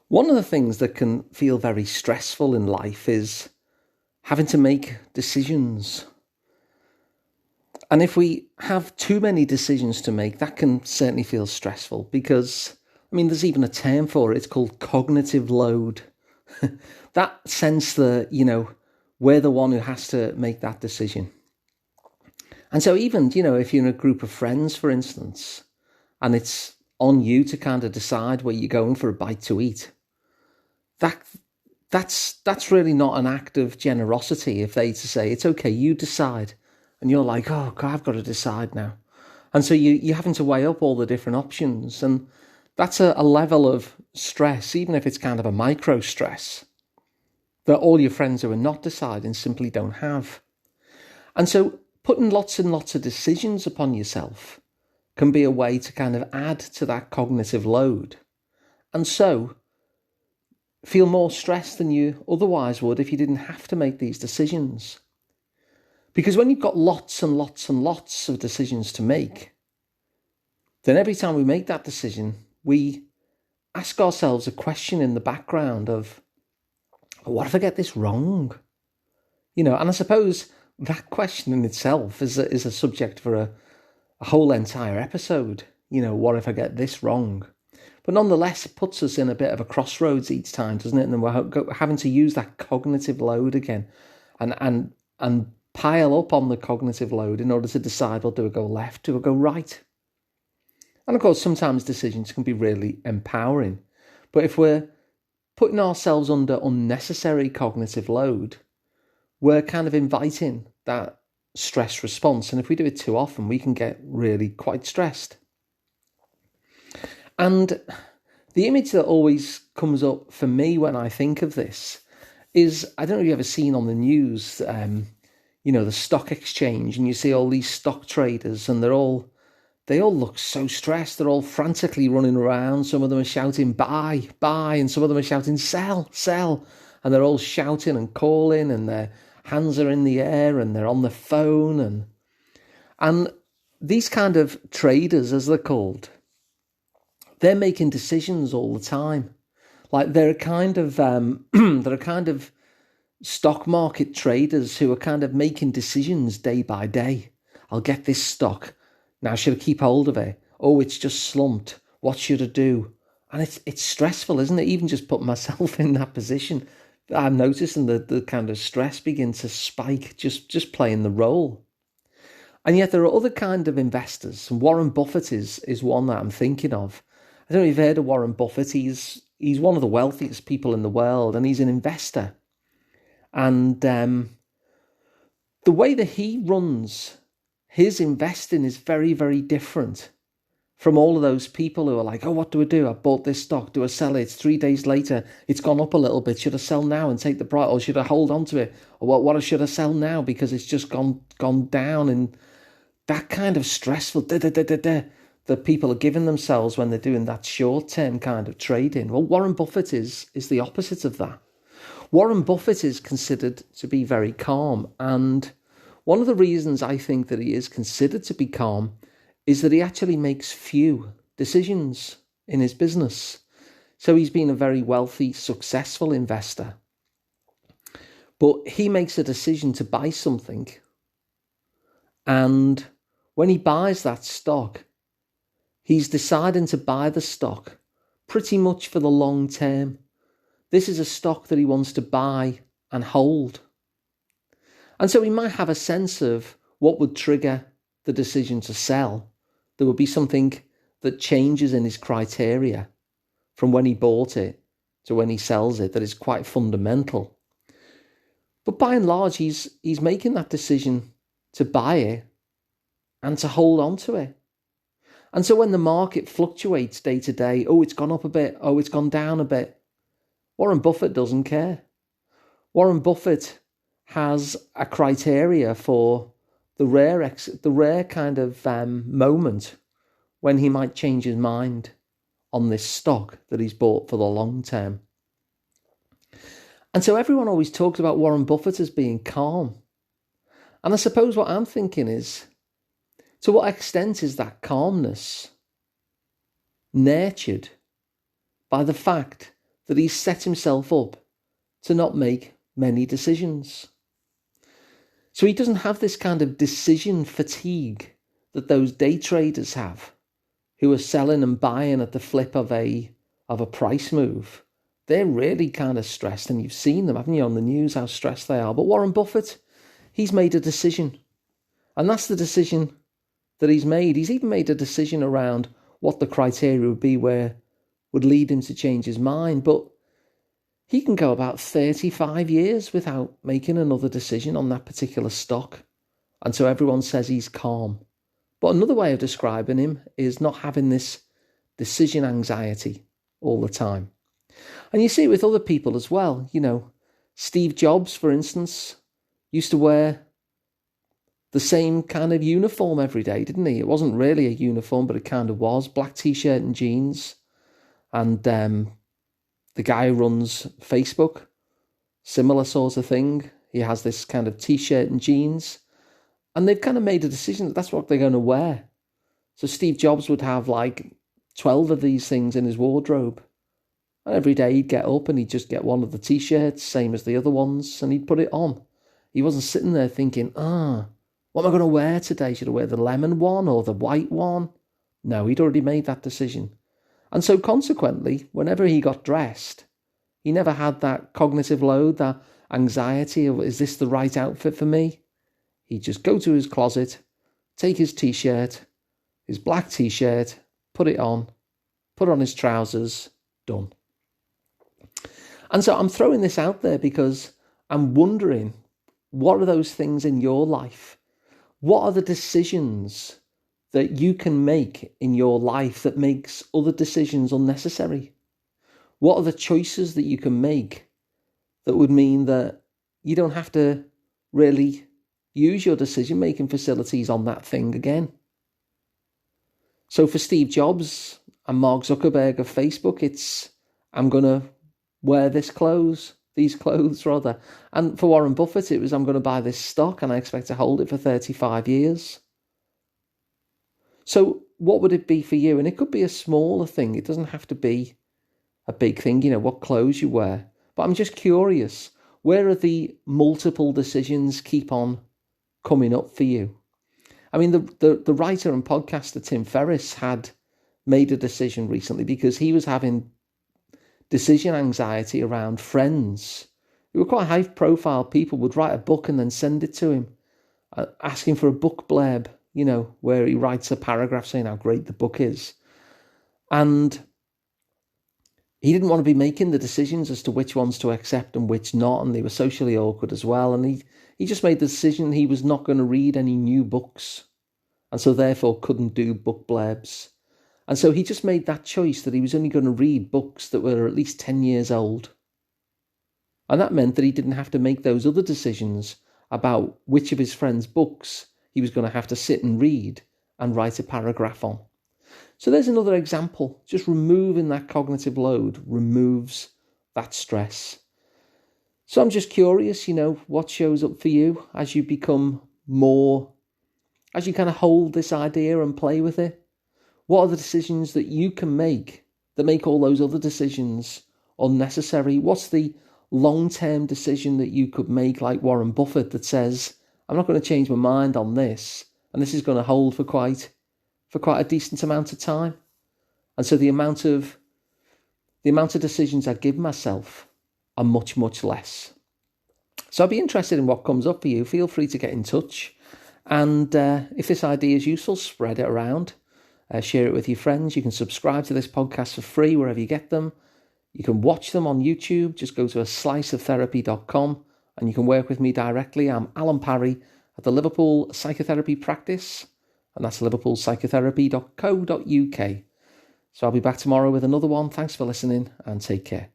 One of the things that can feel very stressful in life is having to make decisions. And if we have too many decisions to make, that can certainly feel stressful because, there's even a term for it. It's called cognitive load. That sense that, we're the one who has to make that decision. And so even, if you're in a group of friends, for instance, and it's on you to kind of decide where you're going for a bite to eat, that's really not an act of generosity if they to say, it's okay, you decide. And you're like, oh God, I've got to decide now. And so you're having to weigh up all the different options. And that's a level of stress, even if it's kind of a micro stress, that all your friends who are not deciding simply don't have. And so putting lots and lots of decisions upon yourself can be a way to kind of add to that cognitive load. And so feel more stressed than you otherwise would if you didn't have to make these decisions. Because when you've got lots and lots and lots of decisions to make, then every time we make that decision, we ask ourselves a question in the background of, what if I get this wrong? And I suppose that question in itself is a subject for a whole entire episode. What if I get this wrong? But nonetheless, it puts us in a bit of a crossroads each time, doesn't it? And then we're having to use that cognitive load again and pile up on the cognitive load in order to decide, well, do I go left? Do I go right? And of course, sometimes decisions can be really empowering. But if we're putting ourselves under unnecessary cognitive load, we're kind of inviting that stress response. And if we do it too often, we can get really quite stressed. And the image that always comes up for me when I think of this is, I don't know if you've ever seen on the news, the stock exchange, and you see all these stock traders and they all look so stressed. They're all frantically running around. Some of them are shouting, buy, buy, and some of them are shouting, sell, sell. And they're all shouting and calling and their hands are in the air and they're on the phone. And these kind of traders, as they're called, they're making decisions all the time. Like they're a kind of stock market traders who are kind of making decisions day by day. I'll get this stock. Now, should I keep hold of it? Oh, it's just slumped. What should I do? And it's stressful, isn't it? Even just putting myself in that position, I'm noticing the kind of stress begin to spike just playing the role. And yet there are other kind of investors. And Warren Buffett is one that I'm thinking of. I don't know if you've heard of Warren Buffett. He's one of the wealthiest people in the world, and he's an investor. And the way that he runs his investing is very, very different from all of those people who are like, oh, what do I do? I bought this stock. Do I sell it? 3 days later, it's gone up a little bit. Should I sell now and take the price, or should I hold on to it? Or what should I sell now because it's just gone down? And that kind of stressful that people are giving themselves when they're doing that short-term kind of trading. Well, Warren Buffett is the opposite of that. Warren Buffett is considered to be very calm. And one of the reasons I think that he is considered to be calm is that he actually makes few decisions in his business. So he's been a very wealthy, successful investor. But he makes a decision to buy something. And when he buys that stock, he's deciding to buy the stock pretty much for the long term. This is a stock that he wants to buy and hold. And so he might have a sense of what would trigger the decision to sell. There would be something that changes in his criteria from when he bought it to when he sells it that is quite fundamental. But by and large, he's making that decision to buy it and to hold on to it. And so when the market fluctuates day to day, oh, it's gone up a bit, oh, it's gone down a bit, Warren Buffett doesn't care. Warren Buffett has a criteria for the rare kind of moment when he might change his mind on this stock that he's bought for the long term. And so everyone always talks about Warren Buffett as being calm. And I suppose what I'm thinking is, to what extent is that calmness nurtured by the fact that he's set himself up to not make many decisions. So he doesn't have this kind of decision fatigue that those day traders have, who are selling and buying at the flip of a price move. They're really kind of stressed, and you've seen them, haven't you, on the news, how stressed they are. But Warren Buffett, he's made a decision. And that's the decision that he's made. He's even made a decision around what the criteria would be where would lead him to change his mind. But he can go about 35 years without making another decision on that particular stock. And so everyone says he's calm. But another way of describing him is not having this decision anxiety all the time. And you see it with other people as well. You know, Steve Jobs, for instance, used to wear the same kind of uniform every day, didn't he? It wasn't really a uniform, but it kind of was. Black t-shirt and jeans. And the guy who runs Facebook, similar sort of thing. He has this kind of t-shirt and jeans. And they've kind of made a decision that that's what they're going to wear. So Steve Jobs would have like 12 of these things in his wardrobe. And every day he'd get up and he'd just get one of the t-shirts, same as the other ones, and he'd put it on. He wasn't sitting there thinking, what am I going to wear today? Should I wear the lemon one or the white one? No, he'd already made that decision. And so consequently, whenever he got dressed, he never had that cognitive load, that anxiety of, is this the right outfit for me? He'd just go to his closet, take his t-shirt, his black t-shirt, put it on, put on his trousers, done. And so I'm throwing this out there because I'm wondering, what are those things in your life? What are the decisions that you can make in your life that makes other decisions unnecessary? What are the choices that you can make that would mean that you don't have to really use your decision-making facilities on that thing again? So for Steve Jobs and Mark Zuckerberg of Facebook, it's, I'm going to wear these clothes. And for Warren Buffett, it was, I'm going to buy this stock and I expect to hold it for 35 years. So what would it be for you? And it could be a smaller thing. It doesn't have to be a big thing, what clothes you wear. But I'm just curious, where are the multiple decisions keep on coming up for you? I mean, the writer and podcaster Tim Ferriss had made a decision recently because he was having decision anxiety around friends who were quite high-profile people, would write a book and then send it to him, asking for a book blurb, where he writes a paragraph saying how great the book is. And he didn't want to be making the decisions as to which ones to accept and which not, and they were socially awkward as well. And he just made the decision he was not going to read any new books, and so therefore couldn't do book blurbs. And so he just made that choice that he was only going to read books that were at least 10 years old. And that meant that he didn't have to make those other decisions about which of his friends' books he was going to have to sit and read and write a paragraph on. So there's another example. Just removing that cognitive load removes that stress. So I'm just curious, what shows up for you as you become more, as you kind of hold this idea and play with it? What are the decisions that you can make that make all those other decisions unnecessary? What's the long-term decision that you could make, like Warren Buffett, that says, I'm not going to change my mind on this, and this is going to hold for quite a decent amount of time? And so the amount of decisions I give myself are much, much less. So I'd be interested in what comes up for you. Feel free to get in touch. And if this idea is useful, spread it around. Share it with your friends. You can subscribe to this podcast for free wherever you get them. You can watch them on YouTube. Just go to sliceoftherapy.com and you can work with me directly. I'm Alun Parry at the Liverpool Psychotherapy Practice, and that's liverpoolpsychotherapy.co.uk. So I'll be back tomorrow with another one. Thanks for listening and take care.